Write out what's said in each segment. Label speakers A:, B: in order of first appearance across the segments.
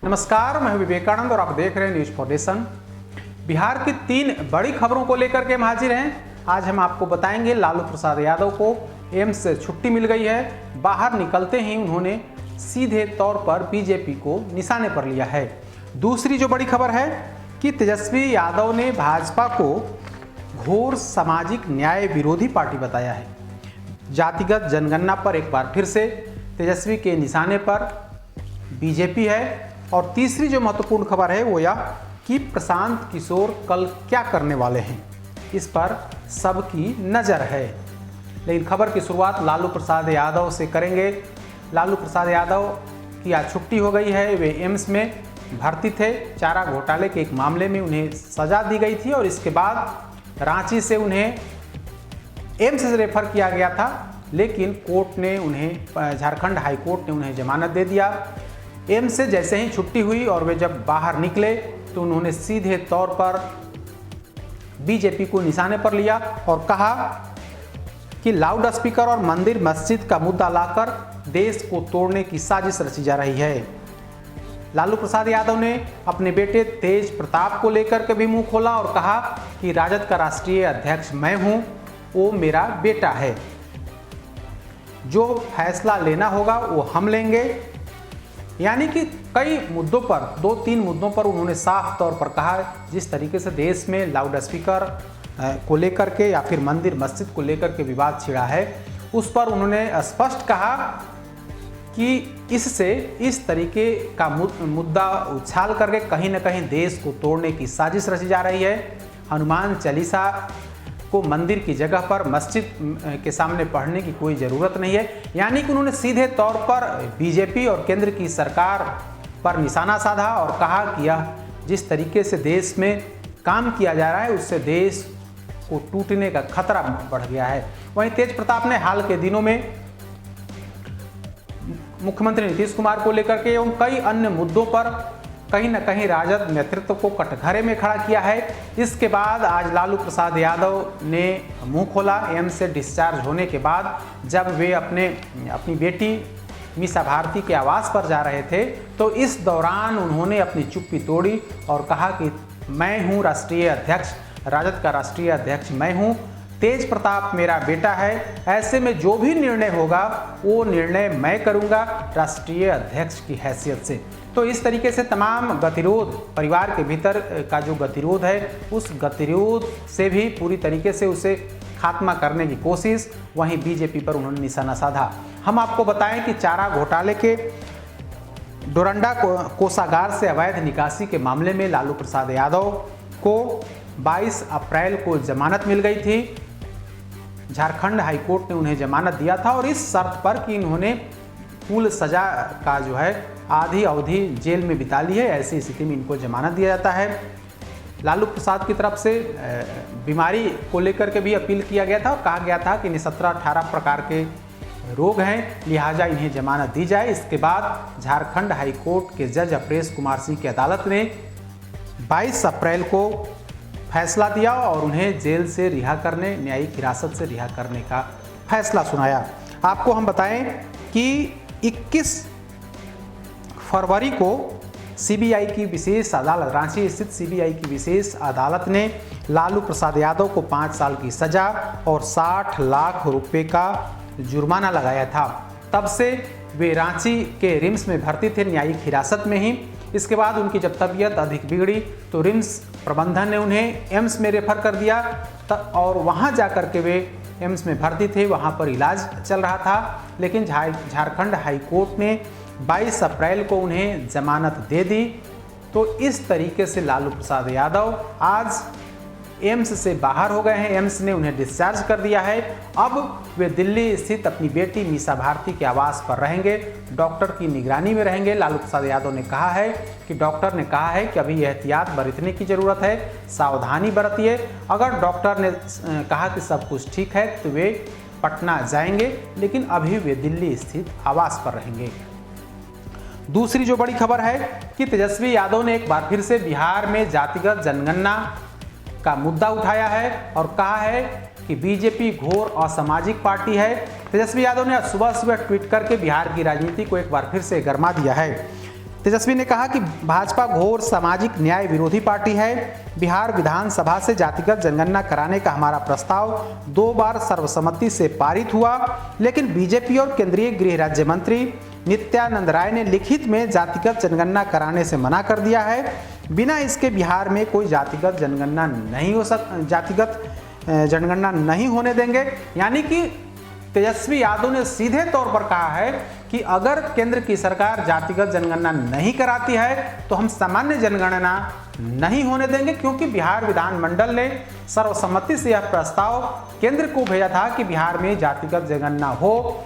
A: नमस्कार, मैं विवेकानंद और आप देख रहे हैं न्यूज फाउंडेशन। बिहार की 3 बड़ी खबरों को लेकर के हम हाजिर हैं। आज हम आपको बताएंगे लालू प्रसाद यादव को एम्स से छुट्टी मिल गई है। बाहर निकलते ही उन्होंने सीधे तौर पर बीजेपी को निशाने पर लिया है। दूसरी जो बड़ी खबर है कि तेजस्वी यादव ने भाजपा को घोर सामाजिक न्याय विरोधी पार्टी बताया है। जातिगत जनगणना पर एक बार फिर से तेजस्वी के निशाने पर बीजेपी है। और तीसरी जो महत्वपूर्ण खबर है वो यह कि प्रशांत किशोर कल क्या करने वाले हैं, इस पर सबकी नज़र है। लेकिन खबर की शुरुआत लालू प्रसाद यादव से करेंगे। लालू प्रसाद यादव की आज छुट्टी हो गई है। वे एम्स में भर्ती थे। चारा घोटाले के एक मामले में उन्हें सजा दी गई थी और इसके बाद रांची से उन्हें एम्स से रेफर किया गया था, लेकिन कोर्ट ने उन्हें, झारखंड हाई कोर्ट ने उन्हें जमानत दे दिया। एम्स से जैसे ही छुट्टी हुई और वे जब बाहर निकले तो उन्होंने सीधे तौर पर बीजेपी को निशाने पर लिया और कहा कि लाउड स्पीकर और मंदिर मस्जिद का मुद्दा लाकर देश को तोड़ने की साजिश रची जा रही है। लालू प्रसाद यादव ने अपने बेटे तेज प्रताप को लेकर के भी मुंह खोला और कहा कि राजद का राष्ट्रीय अध्यक्ष मैं हूं, वो मेरा बेटा है, जो फैसला लेना होगा वो हम लेंगे। यानी कि कई मुद्दों पर, 2-3 मुद्दों पर उन्होंने साफ तौर पर कहा। जिस तरीके से देश में लाउड स्पीकर को लेकर के या फिर मंदिर मस्जिद को लेकर के विवाद छिड़ा है, उस पर उन्होंने स्पष्ट कहा कि इससे इस तरीके का मुद्दा उछाल करके कहीं ना कहीं देश को तोड़ने की साजिश रची जा रही है। हनुमान चालीसा को मंदिर की जगह पर मस्जिद के सामने पढ़ने की कोई ज़रूरत नहीं है। यानी कि उन्होंने सीधे तौर पर बीजेपी और केंद्र की सरकार पर निशाना साधा और कहा कि यह जिस तरीके से देश में काम किया जा रहा है उससे देश को टूटने का खतरा बढ़ गया है। वहीं तेज प्रताप ने हाल के दिनों में मुख्यमंत्री नीतीश कुमार को लेकर के एवं कई अन्य मुद्दों पर कहीं न कहीं राजद नेतृत्व को कटघरे में खड़ा किया है। इसके बाद आज लालू प्रसाद यादव ने मुंह खोला। एम्स से डिस्चार्ज होने के बाद जब वे अपनी बेटी मीसा भारती के आवास पर जा रहे थे तो इस दौरान उन्होंने अपनी चुप्पी तोड़ी और कहा कि मैं हूं राष्ट्रीय अध्यक्ष, राजद का राष्ट्रीय अध्यक्ष मैं हूं, तेज प्रताप मेरा बेटा है, ऐसे में जो भी निर्णय होगा वो निर्णय मैं करूंगा राष्ट्रीय अध्यक्ष की हैसियत से। तो इस तरीके से तमाम गतिरोध, परिवार के भीतर का जो गतिरोध है उस गतिरोध से भी पूरी तरीके से उसे खात्मा करने की कोशिश, वहीं बीजेपी पर उन्होंने निशाना साधा। हम आपको बताएं कि चारा घोटाले के डोरंडा कोषागार से अवैध निकासी के मामले में लालू प्रसाद यादव को 22 अप्रैल को जमानत मिल गई थी। झारखंड हाई कोर्ट ने उन्हें जमानत दिया था और इस शर्त पर कि इन्होंने कुल सजा का जो है आधी अवधि जेल में बिता ली है, ऐसी स्थिति में इनको जमानत दिया जाता है। लालू प्रसाद की तरफ से बीमारी को लेकर के भी अपील किया गया था और कहा गया था कि इन्हें 17-18 प्रकार के रोग हैं, लिहाजा इन्हें जमानत दी जाए। इसके बाद झारखंड हाई कोर्ट के जज अपरेश कुमार सिंह की अदालत ने 22 अप्रैल को फैसला दिया और उन्हें जेल से रिहा करने, न्यायिक हिरासत से रिहा करने का फैसला सुनाया। आपको हम बताएं कि 21 फरवरी को सीबीआई की विशेष अदालत, रांची स्थित सीबीआई की विशेष अदालत ने लालू प्रसाद यादव को 5 साल की सजा और 60 लाख रुपए का जुर्माना लगाया था। तब से वे रांची के रिम्स में भर्ती थे, न्यायिक हिरासत में ही। इसके बाद उनकी जब तबीयत अधिक बिगड़ी तो रिम्स प्रबंधन ने उन्हें एम्स में रेफर कर दिया और वहां जाकर के वे एम्स में भर्ती थे, वहां पर इलाज चल रहा था। लेकिन झारखंड हाई कोर्ट ने 22 अप्रैल को उन्हें जमानत दे दी। तो इस तरीके से लालू प्रसाद यादव आज एम्स से बाहर हो गए हैं। एम्स ने उन्हें डिस्चार्ज कर दिया है। अब वे दिल्ली स्थित अपनी बेटी मीसा भारती के आवास पर रहेंगे, डॉक्टर की निगरानी में रहेंगे। लालू प्रसाद यादव ने कहा है कि डॉक्टर ने कहा है कि अभी एहतियात बरतने की ज़रूरत है, सावधानी बरतिए। अगर डॉक्टर ने कहा कि सब कुछ ठीक है तो वे पटना जाएंगे, लेकिन अभी वे दिल्ली स्थित आवास पर रहेंगे। दूसरी जो बड़ी खबर है कि तेजस्वी यादव ने एक बार फिर से बिहार में जातिगत जनगणना का मुद्दा उठाया है और कहा है कि बीजेपी घोर असामाजिक पार्टी है। तेजस्वी यादव ने सुबह सुबह ट्वीट करके बिहार की राजनीति को एक बार फिर से गरमा दिया है। तेजस्वी ने कहा कि भाजपा घोर सामाजिक न्याय विरोधी पार्टी है। बिहार विधानसभा से जातिगत जनगणना कराने का हमारा प्रस्ताव 2 बार सर्वसम्मति से पारित हुआ, लेकिन बीजेपी और केंद्रीय गृह राज्य मंत्री नित्यानंद राय ने लिखित में जातिगत जनगणना कराने से मना कर दिया है। बिना इसके बिहार में कोई जातिगत जनगणना नहीं होने देंगे। यानी कि तेजस्वी यादव ने सीधे तौर पर कहा है कि अगर केंद्र की सरकार जातिगत जनगणना नहीं कराती है तो हम सामान्य जनगणना नहीं होने देंगे, क्योंकि बिहार विधानमंडल ने सर्वसम्मति से यह प्रस्ताव केंद्र को भेजा था कि बिहार में जातिगत जनगणना हो।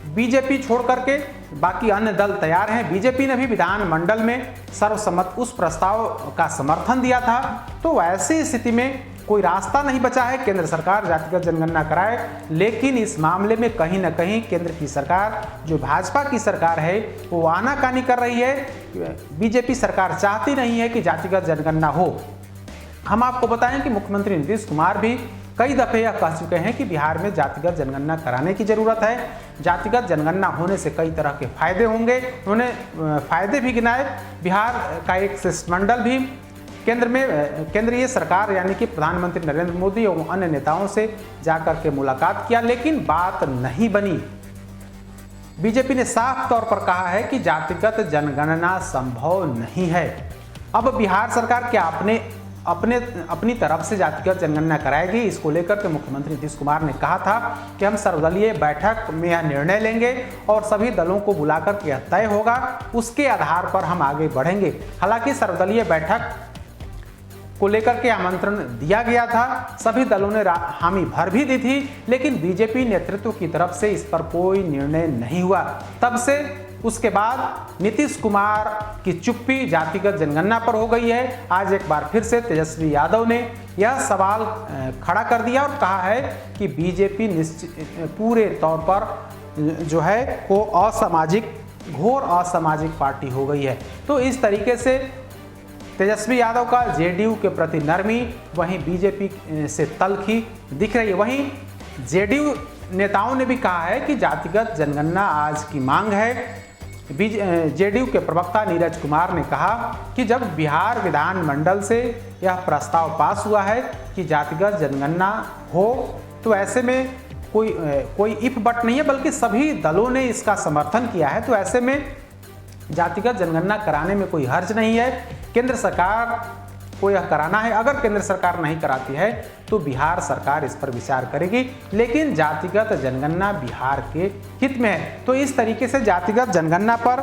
A: बीजेपी छोड़ करके बाकी अन्य दल तैयार हैं। बीजेपी ने भी विधानमंडल में सर्वसम्मत उस प्रस्ताव का समर्थन दिया था। तो ऐसी स्थिति में कोई रास्ता नहीं बचा है केंद्र सरकार जातिगत जनगणना कराए, लेकिन इस मामले में कहीं ना कहीं केंद्र की सरकार, जो भाजपा की सरकार है, वो आनाकानी कर रही है। बीजेपी सरकार चाहती नहीं है कि जातिगत जनगणना हो। हम आपको बताएं कि मुख्यमंत्री नीतीश कुमार भी कई दफे यह कह चुके हैं कि बिहार में जातिगत जनगणना कराने की जरूरत है। जातिगत जनगणना होने से कई तरह के फायदे होंगे। उन्होंने फायदे भी गिनाए। बिहार का एक शिष्टमंडल भी केंद्रीय सरकार यानी कि प्रधानमंत्री नरेंद्र मोदी और अन्य नेताओं से जाकर के मुलाकात किया, लेकिन बात नहीं बनी। बीजेपी ने साफ तौर पर कहा है कि जातिगत जनगणना संभव नहीं है। अब बिहार सरकार क्या अपनी तरफ से जातिगत जनगणना कराएगी? इसको लेकर के मुख्यमंत्री नीतीश कुमार ने कहा था कि हम सर्वदलीय बैठक में यह निर्णय लेंगे और सभी दलों को बुलाकर के यह तय होगा, उसके आधार पर हम आगे बढ़ेंगे। हालांकि सर्वदलीय बैठक को लेकर के आमंत्रण दिया गया था, सभी दलों ने हामी भर भी दी थी, लेकिन बीजेपी नेतृत्व की तरफ से इस पर कोई निर्णय नहीं हुआ। तब से उसके बाद नीतीश कुमार की चुप्पी जातिगत जनगणना पर हो गई है। आज एक बार फिर से तेजस्वी यादव ने यह सवाल खड़ा कर दिया और कहा है कि बीजेपी पूरे तौर पर जो है वो घोर असामाजिक पार्टी हो गई है। तो इस तरीके से तेजस्वी यादव का जेडीयू के प्रति नरमी, वहीं बीजेपी से तल्खी दिख रही है। वहीं जेडीयू नेताओं ने भी कहा है कि जातिगत जनगणना आज की मांग है। जेडीयू के प्रवक्ता नीरज कुमार ने कहा कि जब बिहार विधानमंडल से यह प्रस्ताव पास हुआ है कि जातिगत जनगणना हो, तो ऐसे में कोई इफ बट नहीं है, बल्कि सभी दलों ने इसका समर्थन किया है। तो ऐसे में जातिगत जनगणना कराने में कोई हर्ज नहीं है। केंद्र सरकार को यह कराना है। अगर केंद्र सरकार नहीं कराती है तो बिहार सरकार इस पर विचार करेगी, लेकिन जातिगत जनगणना बिहार के हित में है। तो इस तरीके से जातिगत जनगणना पर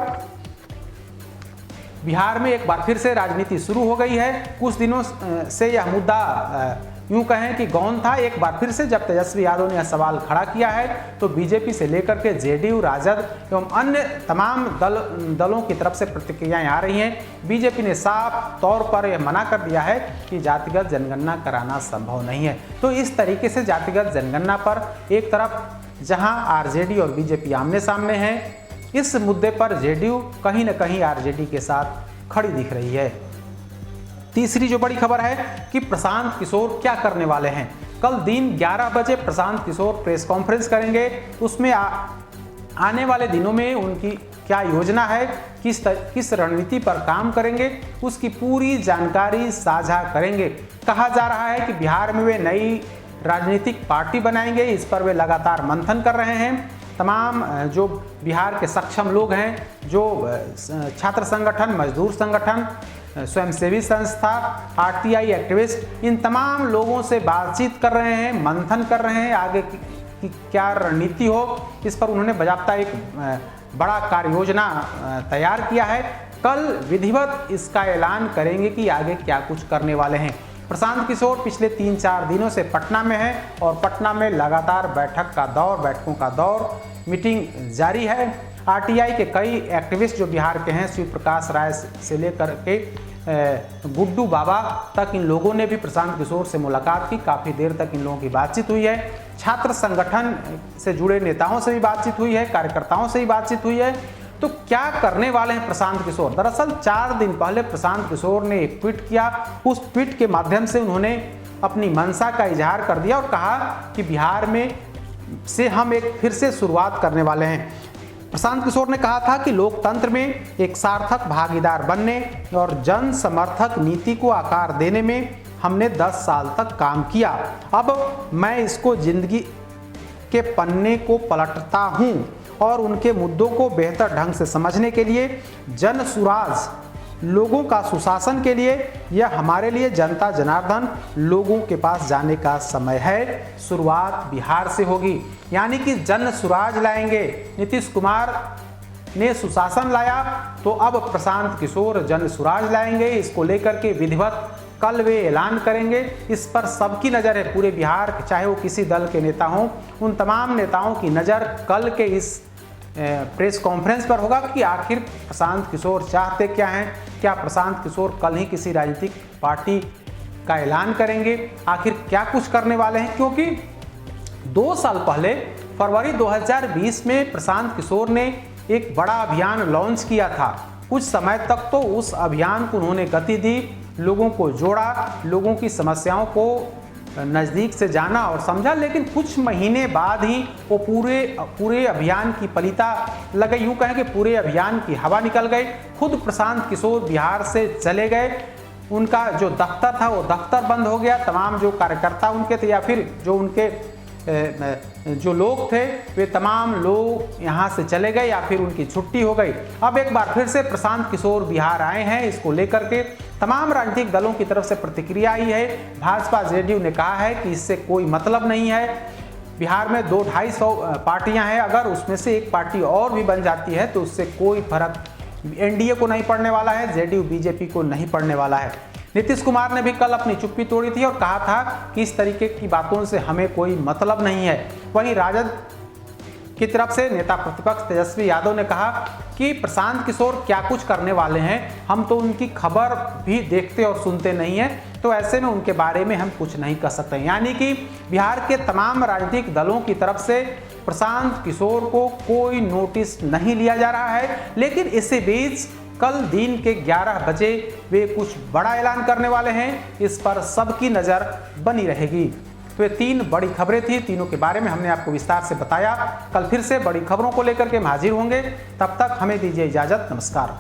A: बिहार में एक बार फिर से राजनीति शुरू हो गई है। कुछ दिनों से यह मुद्दा यूं कहें कि गौन था। एक बार फिर से जब तेजस्वी यादव ने यह सवाल खड़ा किया है तो बीजेपी से लेकर के जेडीयू, राजद एवं अन्य तमाम दलों की तरफ से प्रतिक्रियाएं आ रही हैं। बीजेपी ने साफ तौर पर यह मना कर दिया है कि जातिगत जनगणना कराना संभव नहीं है। तो इस तरीके से जातिगत जनगणना पर एक तरफ जहां आरजेडी और बीजेपी आमने सामने हैं, इस मुद्दे पर जेडीयू कहीं न कहीं आरजेडी के साथ खड़ी दिख रही है। तीसरी जो बड़ी खबर है कि प्रशांत किशोर क्या करने वाले हैं। कल दिन 11 बजे प्रशांत किशोर प्रेस कॉन्फ्रेंस करेंगे। उसमें आने वाले दिनों में उनकी क्या योजना है, किस रणनीति पर काम करेंगे, उसकी पूरी जानकारी साझा करेंगे। कहा जा रहा है कि बिहार में वे नई राजनीतिक पार्टी बनाएंगे। इस पर वे लगातार मंथन कर रहे हैं। तमाम जो बिहार के सक्षम लोग हैं, जो छात्र संगठन, मजदूर संगठन, स्वयंसेवी संस्था, आरटीआई एक्टिविस्ट, इन तमाम लोगों से बातचीत कर रहे हैं, मंथन कर रहे हैं आगे की क्या रणनीति हो। इस पर उन्होंने बाकायदा एक बड़ा कार्य योजना तैयार किया है। कल विधिवत इसका ऐलान करेंगे कि आगे क्या कुछ करने वाले हैं। प्रशांत किशोर पिछले 3-4 दिनों से पटना में है और पटना में लगातार बैठकों का दौर, मीटिंग जारी है। आरटीआई के कई एक्टिविस्ट जो बिहार के हैं, शिव प्रकाश राय से लेकर के गुड्डू बाबा तक, इन लोगों ने भी प्रशांत किशोर से मुलाकात की। काफ़ी देर तक इन लोगों की बातचीत हुई है। छात्र संगठन से जुड़े नेताओं से भी बातचीत हुई है, कार्यकर्ताओं से भी बातचीत हुई है। तो क्या करने वाले हैं प्रशांत किशोर? दरअसल 4 दिन पहले प्रशांत किशोर ने एक ट्वीट किया। उस ट्वीट के माध्यम से उन्होंने अपनी मंशा का इजहार कर दिया और कहा कि बिहार में से हम एक फिर से शुरुआत करने वाले हैं। प्रशांत किशोर ने कहा था कि लोकतंत्र में एक सार्थक भागीदार बनने और जन समर्थक नीति को आकार देने में हमने 10 साल तक काम किया। अब मैं इसको जिंदगी के पन्ने को पलटता हूं और उनके मुद्दों को बेहतर ढंग से समझने के लिए जन सुराज, लोगों का सुशासन के लिए यह हमारे लिए जनता जनार्दन लोगों के पास जाने का समय है। शुरुआत बिहार से होगी, यानी कि जन सुराज लाएंगे। नीतीश कुमार ने सुशासन लाया तो अब प्रशांत किशोर जन सुराज लाएंगे। इसको लेकर के विधिवत कल वे ऐलान करेंगे। इस पर सबकी नज़र है, पूरे बिहार, चाहे वो किसी दल के नेता हों, उन तमाम नेताओं की नज़र कल के इस प्रेस कॉन्फ्रेंस पर होगा कि आखिर प्रशांत किशोर चाहते क्या हैं। क्या प्रशांत किशोर कल ही किसी राजनीतिक पार्टी का ऐलान करेंगे, आखिर क्या कुछ करने वाले हैं? क्योंकि 2 साल पहले फरवरी 2020 में प्रशांत किशोर ने एक बड़ा अभियान लॉन्च किया था। कुछ समय तक तो उस अभियान को उन्होंने गति दी, लोगों को जोड़ा, लोगों की समस्याओं को नज़दीक से जाना और समझा, लेकिन कुछ महीने बाद ही वो पूरे अभियान की पलीता लगे, यूँ कहें कि पूरे अभियान की हवा निकल गई। खुद प्रशांत किशोर बिहार से चले गए, उनका जो दफ्तर था वो दफ्तर बंद हो गया, तमाम जो कार्यकर्ता उनके थे या फिर जो उनके जो लोग थे वे तमाम लोग यहाँ से चले गए या फिर उनकी छुट्टी हो गई। अब एक बार फिर से प्रशांत किशोर बिहार आए हैं। इसको लेकर के तमाम राजनीतिक दलों की तरफ से प्रतिक्रिया आई है। भाजपा जेडीयू ने कहा है कि इससे कोई मतलब नहीं है। बिहार में 200-250 पार्टियां हैं, अगर उसमें से एक पार्टी और भी बन जाती है तो उससे कोई फर्क एनडीए को नहीं पड़ने वाला है, जेडीयू बीजेपी को नहीं पड़ने वाला है। नीतीश कुमार ने भी कल अपनी चुप्पी तोड़ी थी और कहा था कि इस तरीके की बातों से हमें कोई मतलब नहीं है। वहीं राजद की तरफ से नेता प्रतिपक्ष तेजस्वी यादव ने कहा कि प्रशांत किशोर क्या कुछ करने वाले हैं, हम तो उनकी खबर भी देखते और सुनते नहीं हैं, तो ऐसे में उनके बारे में हम कुछ नहीं कर सकते। यानी कि बिहार के तमाम राजनीतिक दलों की तरफ से प्रशांत किशोर को कोई नोटिस नहीं लिया जा रहा है। लेकिन इसी बीच कल दिन के 11 बजे वे कुछ बड़ा ऐलान करने वाले हैं, इस पर सबकी नज़र बनी रहेगी। तो ये 3 बड़ी खबरें थी, तीनों के बारे में हमने आपको विस्तार से बताया। कल फिर से बड़ी खबरों को लेकर के हम हाजिर होंगे, तब तक हमें दीजिए इजाज़त। नमस्कार।